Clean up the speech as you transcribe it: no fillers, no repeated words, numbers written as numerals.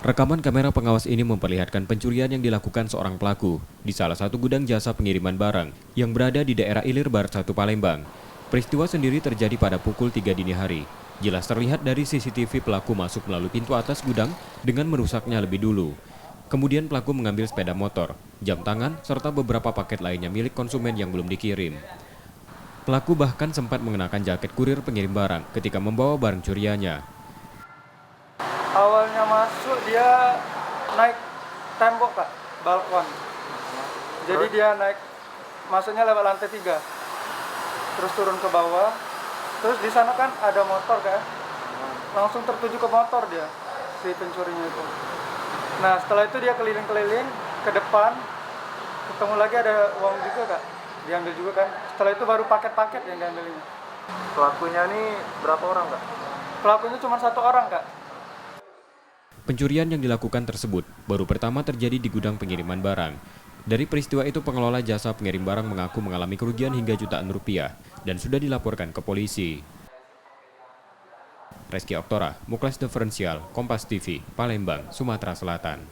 Rekaman kamera pengawas ini memperlihatkan pencurian yang dilakukan seorang pelaku di salah satu gudang jasa pengiriman barang yang berada di daerah Ilir Barat 1 Palembang. Peristiwa sendiri terjadi pada pukul 3 dini hari. Jelas terlihat dari CCTV pelaku masuk melalui pintu atas gudang dengan merusaknya lebih dulu. Kemudian pelaku mengambil sepeda motor, jam tangan, serta beberapa paket lainnya milik konsumen yang belum dikirim. Pelaku bahkan sempat mengenakan jaket kurir pengirim barang ketika membawa barang curiannya. Awalnya masuk dia naik tembok Kak, balkon. Jadi dia naik, masuknya lewat lantai 3. Terus turun ke bawah. Terus di sana kan ada motor Kak. Langsung tertuju ke motor dia, si pencurinya itu. Nah setelah itu dia keliling-keliling ke depan. Ketemu lagi ada uang juga Kak, diambil juga kan. Setelah itu baru paket-paket yang diambilnya. Pelakunya ini berapa orang Kak? Pelakunya cuma 1 orang Kak. Pencurian yang dilakukan tersebut baru pertama terjadi di gudang pengiriman barang. Dari peristiwa itu pengelola jasa pengirim barang mengaku mengalami kerugian hingga jutaan rupiah dan sudah dilaporkan ke polisi. Reski Oktora, Muklas Diferensial, Kompas TV, Palembang, Sumatera Selatan.